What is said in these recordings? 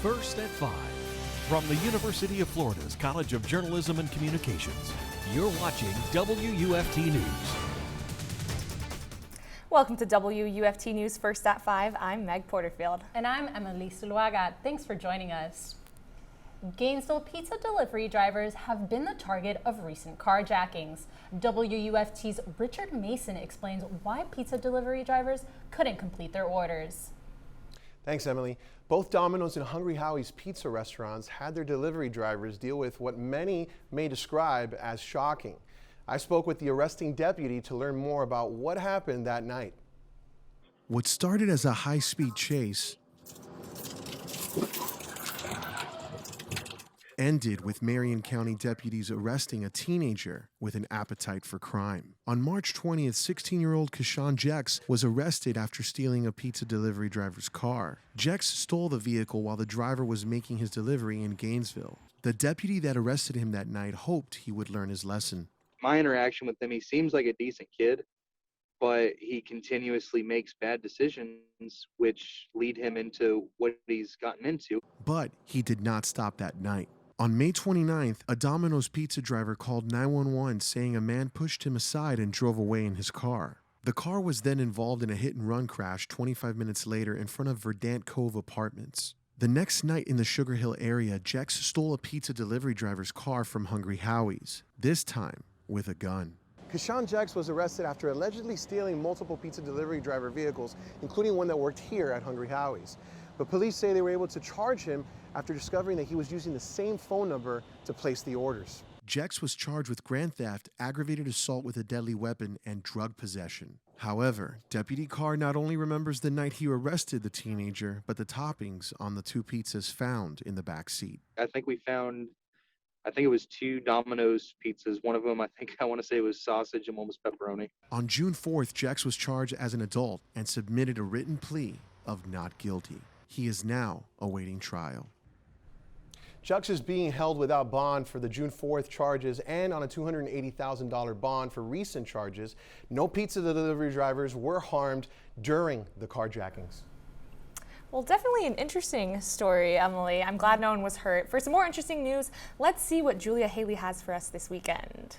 First at 5. From the University of Florida's College of Journalism and Communications, you're watching WUFT News. Welcome to WUFT News First at 5. I'm Megh Porterfield. And I'm Emely Zuluaga. Thanks for joining us. Gainesville pizza delivery drivers have been the target of recent carjackings. WUFT's Richard Mason explains why pizza delivery drivers couldn't complete their orders. Thanks, Emily. Both Domino's and Hungry Howie's pizza restaurants had their delivery drivers deal with what many may describe as shocking. I spoke with the arresting deputy to learn more about what happened that night. What started as a high-speed chase ended with Marion County deputies arresting a teenager with an appetite for crime. On March 20th, 16-year-old Kashawn Jex was arrested after stealing a pizza delivery driver's car. Jex stole the vehicle while the driver was making his delivery in Gainesville. The deputy that arrested him that night hoped he would learn his lesson. My interaction with him, he seems like a decent kid, but he continuously makes bad decisions which lead him into what he's gotten into. But he did not stop that night. On May 29th, a Domino's pizza driver called 911 saying a man pushed him aside and drove away in his car. The car was then involved in a hit-and-run crash 25 minutes later in front of Verdant Cove Apartments. The next night in the Sugar Hill area, Jex stole a pizza delivery driver's car from Hungry Howie's, this time with a gun. Kashawn Jex was arrested after allegedly stealing multiple pizza delivery driver vehicles, including one that worked here at Hungry Howie's. But police say they were able to charge him after discovering that he was using the same phone number to place the orders. Jex was charged with grand theft, aggravated assault with a deadly weapon, and drug possession. However, Deputy Carr not only remembers the night he arrested the teenager, but the toppings on the two pizzas found in the back seat. I think it was 2 Domino's pizzas. One of them, I want to say was sausage and one was pepperoni. On June 4th, Jex was charged as an adult and submitted a written plea of not guilty. He is now awaiting trial. Jex is being held without bond for the June 4th charges and on a $280,000 bond for recent charges. No pizza delivery drivers were harmed during the carjackings. Well, definitely an interesting story, Emily. I'm glad no one was hurt. For some more interesting news, let's see what Julia Haley has for us this weekend.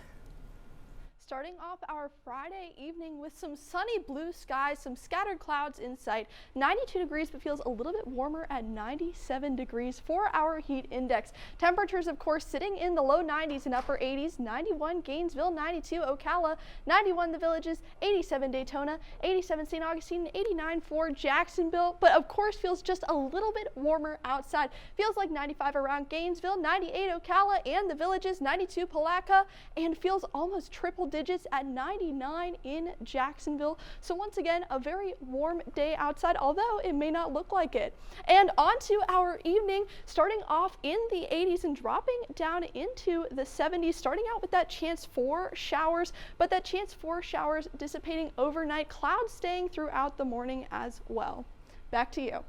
Starting off our Friday evening with some sunny blue skies, some scattered clouds in sight. 92 degrees, but feels a little bit warmer at 97 degrees for our heat index. Temperatures, of course, sitting in the low 90s and upper 80s. 91 Gainesville, 92 Ocala, 91 the Villages, 87 Daytona, 87 St. Augustine, 89 for Jacksonville. But of course, feels just a little bit warmer outside. Feels like 95 around Gainesville, 98 Ocala and the Villages, 92 Palatka, and feels almost triple digits at 99 in Jacksonville. So once again, a very warm day outside, although it may not look like it. And on to our evening, starting off in the 80s and dropping down into the 70s, starting out with that chance for showers, but that chance for showers dissipating overnight, clouds staying throughout the morning as well. Back to you.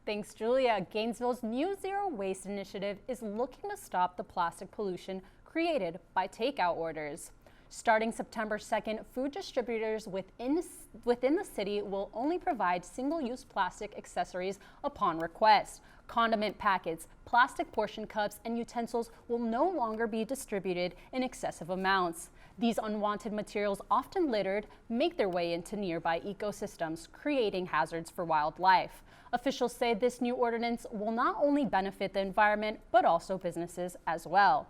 Thanks, Julia. Gainesville's New Zero Waste Initiative is looking to stop the plastic pollution created by takeout orders. Starting September 2nd, food distributors within the city will only provide single-use plastic accessories upon request. Condiment packets, plastic portion cups, and utensils will no longer be distributed in excessive amounts. These unwanted materials, often littered, make their way into nearby ecosystems, creating hazards for wildlife. Officials say this new ordinance will not only benefit the environment, but also businesses as well.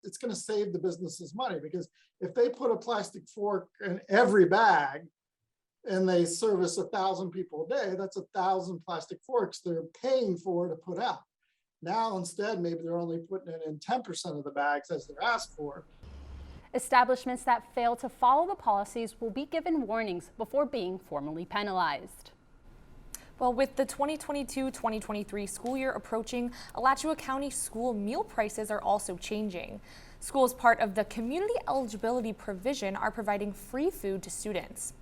It's going to save the businesses money, because if they put a plastic fork in every bag and they service 1,000 people a day, that's 1,000 plastic forks they're paying for to put out. Now instead, maybe they're only putting it in 10% of the bags as they're asked for. Establishments that fail to follow the policies will be given warnings before being formally penalized. Well, with the 2022-2023 school year approaching, Alachua County school meal prices are also changing. Schools part of the community eligibility provision are providing free food to students.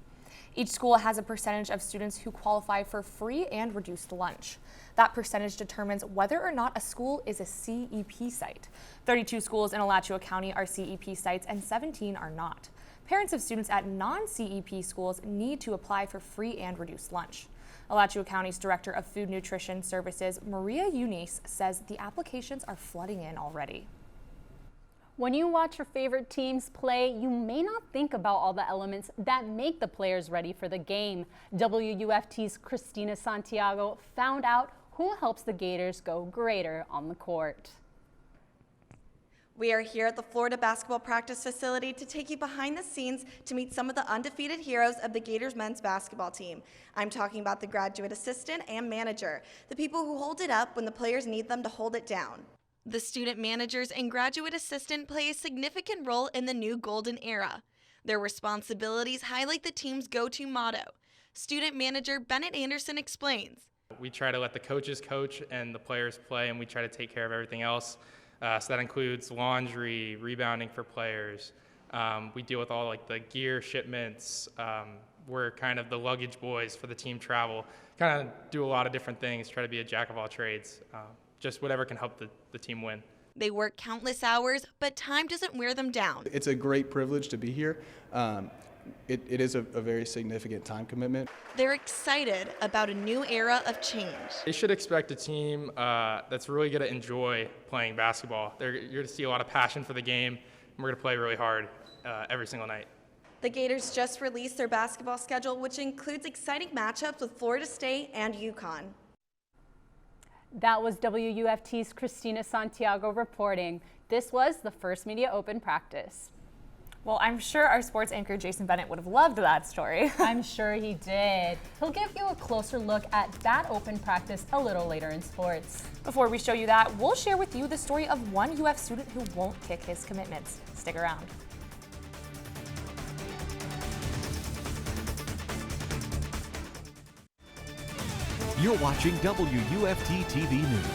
Each school has a percentage of students who qualify for free and reduced lunch. That percentage determines whether or not a school is a CEP site. 32 schools in Alachua County are CEP sites and 17 are not. Parents of students at non-CEP schools need to apply for free and reduced lunch. Alachua County's Director of Food Nutrition Services, Maria Eunice, says the applications are flooding in already. When you watch your favorite teams play, you may not think about all the elements that make the players ready for the game. WUFT's Cristina Santiago found out who helps the Gators go greater on the court. We are here at the Florida basketball practice facility to take you behind the scenes to meet some of the undefeated heroes of the Gators men's basketball team. I'm talking about the graduate assistant and manager, the people who hold it up when the players need them to hold it down. The student managers and graduate assistant play a significant role in the new golden era. Their responsibilities highlight the team's go-to motto. Student manager Bennett Anderson explains. We try to let the coaches coach and the players play, and we try to take care of everything else. So that includes laundry, rebounding for players. We deal with all like the gear shipments. We're kind of the luggage boys for the team travel. Kind of do a lot of different things, try to be a jack of all trades. Just whatever can help the team win. They work countless hours, but time doesn't wear them down. It's a great privilege to be here. It is a very significant time commitment. They're excited about a new era of change. They should expect a team that's really going to enjoy playing basketball. You're going to see a lot of passion for the game, and we're going to play really hard every single night. The Gators just released their basketball schedule, which includes exciting matchups with Florida State and UConn. That was WUFT's Cristina Santiago reporting. This was the first media open practice. Well, I'm sure our sports anchor Jason Bennett would have loved that story. I'm sure he did. He'll give you a closer look at that open practice a little later in sports. Before we show you that, we'll share with you the story of one UF student who won't kick his commitments. Stick around. You're watching WUFT TV News.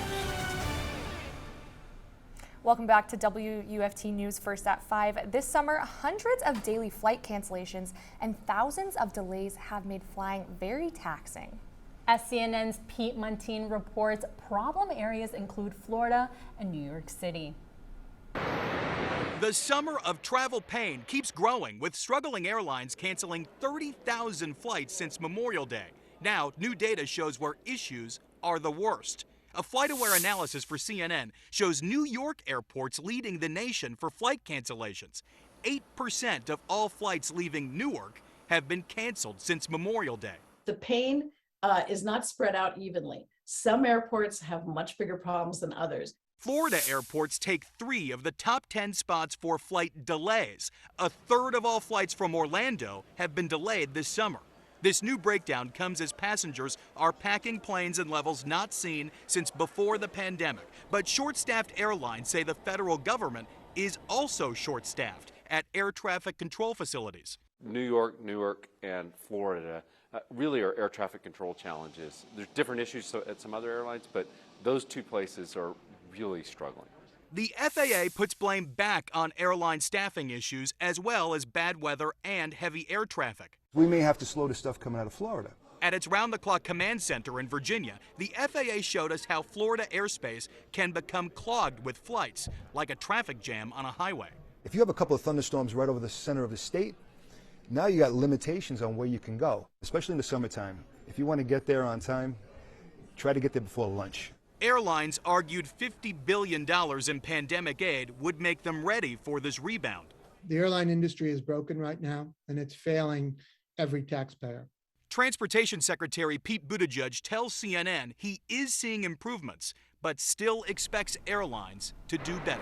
Welcome back to WUFT News First at 5. This summer, hundreds of daily flight cancellations and thousands of delays have made flying very taxing. As CNN's Pete Montine reports, problem areas include Florida and New York City. The summer of travel pain keeps growing, with struggling airlines canceling 30,000 flights since Memorial Day. Now, new data shows where issues are the worst. A FlightAware analysis for CNN shows New York airports leading the nation for flight cancellations. 8% of all flights leaving Newark have been canceled since Memorial Day. The pain is not spread out evenly. Some airports have much bigger problems than others. Florida airports take 3 of the top 10 spots for flight delays. A third of all flights from Orlando have been delayed this summer. This new breakdown comes as passengers are packing planes in levels not seen since before the pandemic. But short-staffed airlines say the federal government is also short-staffed at air traffic control facilities. New York, Newark, and Florida really are air traffic control challenges. There's different issues at some other airlines, but those two places are really struggling. The FAA puts blame back on airline staffing issues as well as bad weather and heavy air traffic. We may have to slow the stuff coming out of Florida. At its round-the-clock command center in Virginia, the FAA showed us how Florida airspace can become clogged with flights, like a traffic jam on a highway. If you have a couple of thunderstorms right over the center of the state, now you got limitations on where you can go, especially in the summertime. If you want to get there on time, try to get there before lunch. Airlines argued $50 billion in pandemic aid would make them ready for this rebound. The airline industry is broken right now, and it's failing every taxpayer. Transportation Secretary Pete Buttigieg tells CNN he is seeing improvements, but still expects airlines to do better.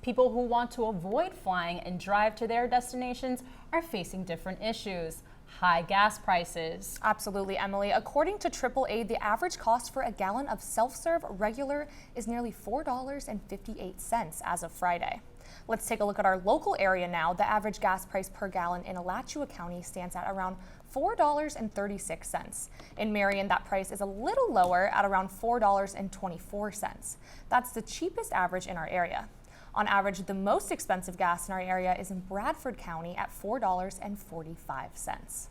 People who want to avoid flying and drive to their destinations are facing different issues. High gas prices. Absolutely, Emily. According to AAA, the average cost for a gallon of self-serve regular is nearly $4.58 as of Friday. Let's take a look at our local area now. The average gas price per gallon in Alachua County stands at around $4.36. In Marion, that price is a little lower at around $4.24. That's the cheapest average in our area. On average, the most expensive gas in our area is in Bradford County at $4.45.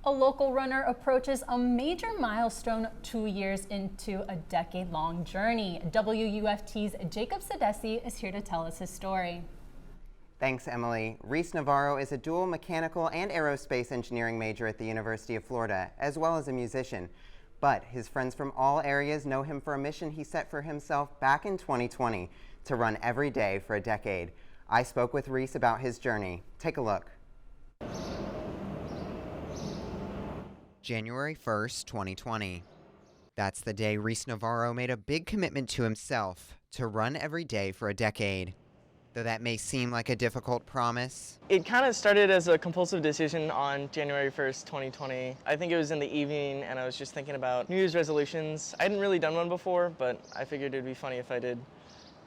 A local runner approaches a major milestone 2 years into a decade-long journey. WUFT's Jacob Sedesse is here to tell us his story. Thanks, Emily. Reese Navarro is a dual mechanical and aerospace engineering major at the University of Florida, as well as a musician. But his friends from all areas know him for a mission he set for himself back in 2020, to run every day for a decade. I spoke with Reese about his journey. Take a look. January 1st, 2020. That's the day Reese Navarro made a big commitment to himself to run every day for a decade. Though that may seem like a difficult promise. It kind of started as a compulsive decision on January 1st, 2020. I think it was in the evening and I was just thinking about New Year's resolutions. I hadn't really done one before, but I figured it'd be funny if I did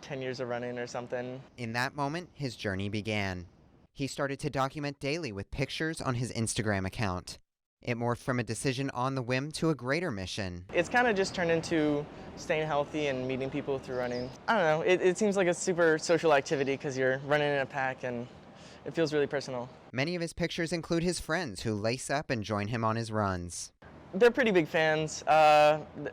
10 years of running or something. In that moment, his journey began. He started to document daily with pictures on his Instagram account. It morphed from a decision on the whim to a greater mission. It's kind of just turned into staying healthy and meeting people through running. I don't know, it seems like a super social activity because you're running in a pack and it feels really personal. Many of his pictures include his friends who lace up and join him on his runs. They're pretty big fans.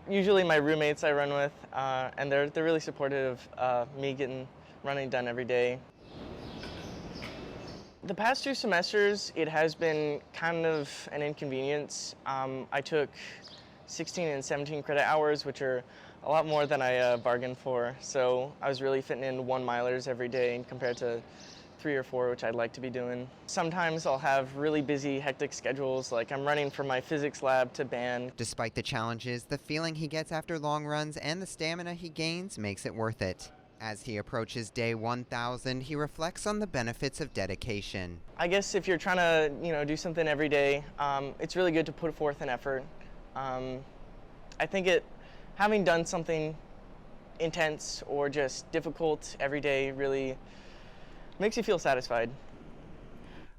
Usually my roommates I run with, and they're really supportive of me getting running done every day. The past 2 semesters, it has been kind of an inconvenience. I took 16 and 17 credit hours, which are a lot more than I bargained for. So I was really fitting in 1-milers every day compared to 3 or 4, which I'd like to be doing. Sometimes I'll have really busy, hectic schedules, like I'm running from my physics lab to band. Despite the challenges, the feeling he gets after long runs and the stamina he gains makes it worth it. As he approaches day 1,000, he reflects on the benefits of dedication. I guess if you're trying to, do something every day, it's really good to put forth an effort. I think having done something intense or just difficult every day really makes you feel satisfied.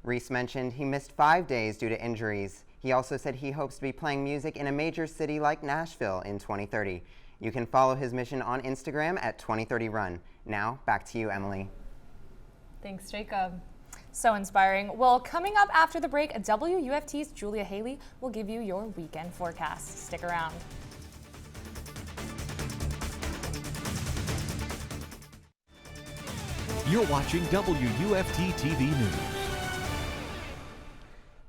Reese mentioned he missed 5 days due to injuries. He also said he hopes to be playing music in a major city like Nashville in 2030. You can follow his mission on Instagram at 2030run. Now, back to you, Emily. Thanks, Jacob. So inspiring. Well, coming up after the break, WUFT's Julia Haley will give you your weekend forecast. Stick around. You're watching WUFT TV News.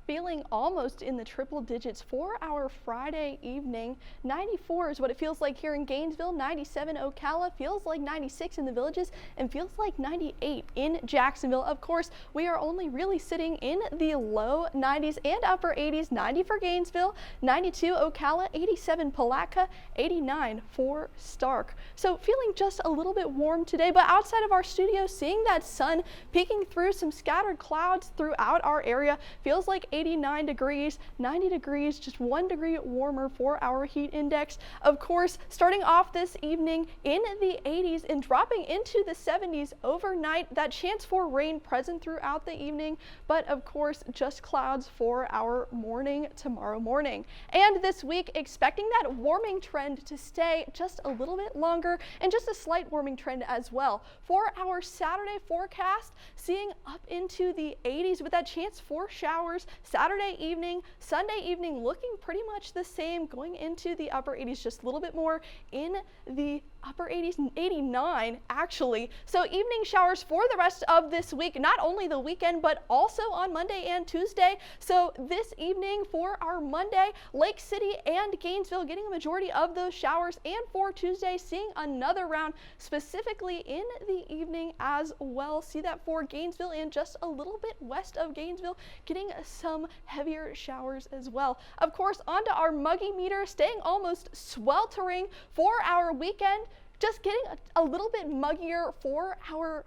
Feeling almost in the triple digits for our Friday evening. 94 is what it feels like here in Gainesville, 97 Ocala, feels like 96 in the Villages, and feels like 98 in Jacksonville. Of course, we are only really sitting in the low 90s and upper 80s, 90 for Gainesville, 92 Ocala, 87 Palatka, 89 for Stark. So feeling just a little bit warm today, but outside of our studio, seeing that sun peeking through some scattered clouds throughout our area, feels like 89 degrees, 90 degrees, just 1 degree warmer for our heat index. Of course, starting off this evening in the 80s and dropping into the 70s overnight. That chance for rain present throughout the evening, but of course, just clouds for our morning tomorrow morning. And this week, expecting that warming trend to stay just a little bit longer and just a slight warming trend as well. For our Saturday forecast, seeing up into the 80s with that chance for showers. Saturday evening, Sunday evening looking pretty much the same, going into the upper 80s, just a little bit more in the upper 80s, 89 actually. So evening showers for the rest of this week, not only the weekend, but also on Monday and Tuesday. So this evening for our Monday, Lake City and Gainesville getting a majority of those showers, and for Tuesday, seeing another round specifically in the evening as well. See that for Gainesville and just a little bit west of Gainesville, getting some heavier showers as well. Of course, onto our muggy meter, staying almost sweltering for our weekend, just getting a little bit muggier for our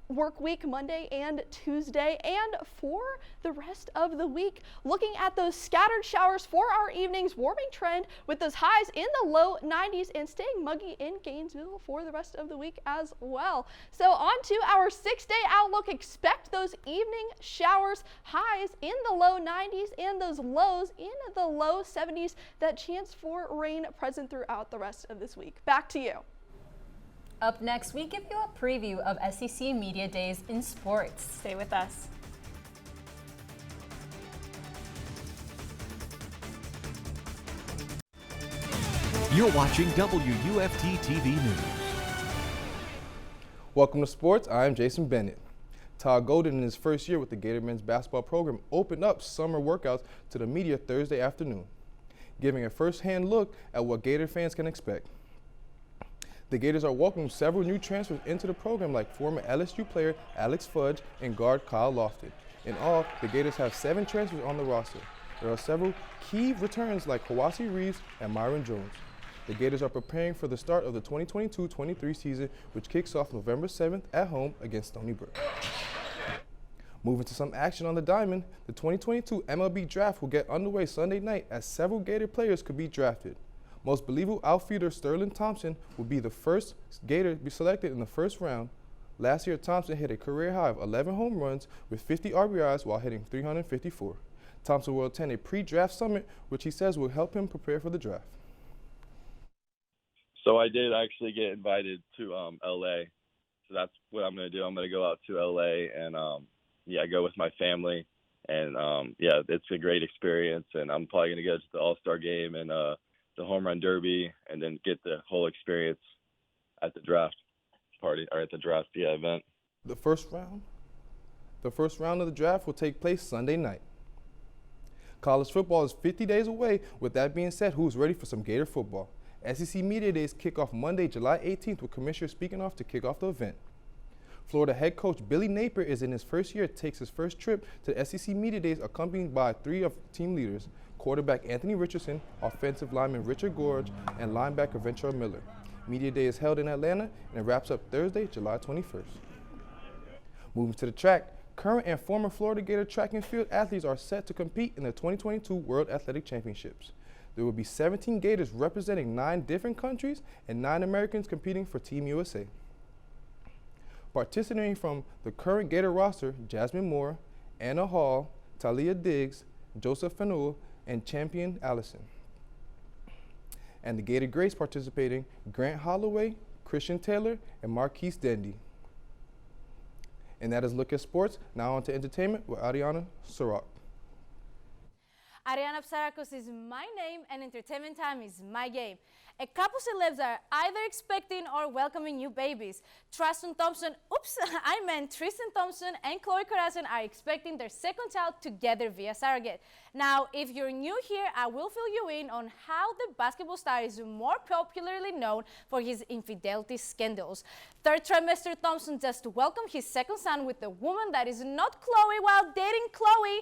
work week Monday and Tuesday, and for the rest of the week, looking at those scattered showers for our evenings, warming trend with those highs in the low 90s and staying muggy in Gainesville for the rest of the week as well. So on to our 6-day outlook. Expect those evening showers, highs in the low 90s and those lows in the low 70s. That chance for rain present throughout the rest of this week. Back to you. Up next, we give you a preview of SEC Media Days in sports. Stay with us. You're watching WUFT TV News. Welcome to sports. I'm Jason Bennett. Todd Golden, in his first year with the Gator men's basketball program, opened up summer workouts to the media Thursday afternoon, giving a first-hand look at what Gator fans can expect. The Gators are welcoming several new transfers into the program, like former LSU player Alex Fudge and guard Kyle Lofton. In all, the Gators have 7 transfers on the roster. There are several key returns like Hawasi Reeves and Myron Jones. The Gators are preparing for the start of the 2022-23 season, which kicks off November 7th at home against Stony Brook. Moving to some action on the diamond, the 2022 MLB Draft will get underway Sunday night as several Gator players could be drafted. Most believable outfielder Sterling Thompson will be the first Gator to be selected in the first round. Last year, Thompson hit a career high of 11 home runs with 50 RBIs while hitting 354. Thompson will attend a pre-draft summit, which he says will help him prepare for the draft. So I did actually get invited to LA. So that's what I'm going to do. I'm going to go out to LA and go with my family. And it's a great experience. And I'm probably going to go to the All-Star game and the Home Run Derby, and then get the whole experience at the draft party or at the draft event. The first round of the draft will take place Sunday night. College football is 50 days away. With that being said, who's ready for some Gator football? SEC Media Days kick off Monday, July 18th, with Commissioner speaking off to kick off the event. Florida head coach Billy Napier is in his first year, takes his first trip to the SEC Media Days, accompanied by 3 of team leaders: quarterback Anthony Richardson, offensive lineman Richard Gorge, and linebacker Ventura Miller. Media Day is held in Atlanta and it wraps up Thursday, July 21st. Moving to the track, current and former Florida Gator track and field athletes are set to compete in the 2022 World Athletic Championships. There will be 17 Gators representing 9 different countries and 9 Americans competing for Team USA. Participating from the current Gator roster, Jasmine Moore, Anna Hall, Talia Diggs, Joseph Fanul, and Champion Allison. And the Gator Greats participating, Grant Holloway, Christian Taylor, and Marquise Dendy. And that is Look at Sports. Now on to entertainment with Ariana Sarak. Ariana Psarakos is my name, and entertainment time is my game. A couple celebs are either expecting or welcoming new babies. Tristan Thompson, Tristan Thompson and Chloe Corazon are expecting their second child together via surrogate. Now, if you're new here, I will fill you in on how the basketball star is more popularly known for his infidelity scandals. Third trimester Thompson just welcomed his second son with a woman that is not Chloe while dating Chloe.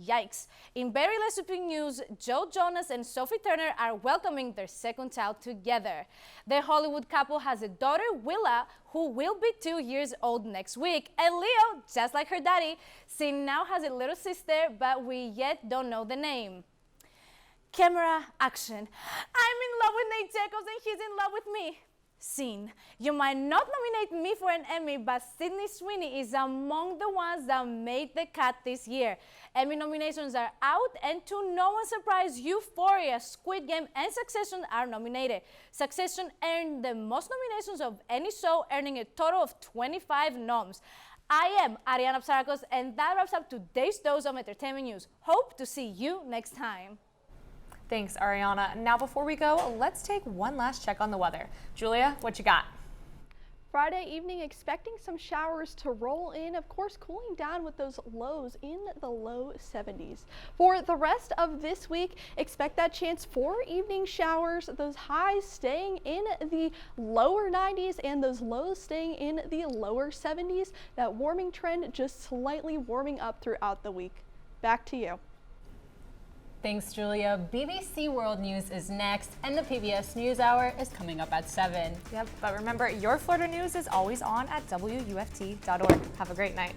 Yikes. In very less big news, Jonas and Sophie Turner are welcoming their second child together. The Hollywood couple has a daughter, Willa, who will be 2 years old next week. And Leo, just like her daddy, she now has a little sister, but we yet don't know the name. Camera, action. I'm in love with Nate Jacobs and he's in love with me. Scene. You might not nominate me for an Emmy, but Sydney Sweeney is among the ones that made the cut this year. Emmy nominations are out, and to no one's surprise, Euphoria, Squid Game, and Succession are nominated. Succession earned the most nominations of any show, earning a total of 25 noms. I am Ariana Psarakos, and that wraps up today's dose of entertainment news. Hope to see you next time. Thanks, Ariana. Now, before we go, let's take one last check on the weather. Julia, what you got? Friday evening, expecting some showers to roll in, of course, cooling down with those lows in the low 70s. For the rest of this week, expect that chance for evening showers, those highs staying in the lower 90s and those lows staying in the lower 70s. That warming trend just slightly warming up throughout the week. Back to you. Thanks, Julia. BBC World News is next, and the PBS NewsHour is coming up at 7. Yep, but remember, your Florida news is always on at WUFT.org. Have a great night.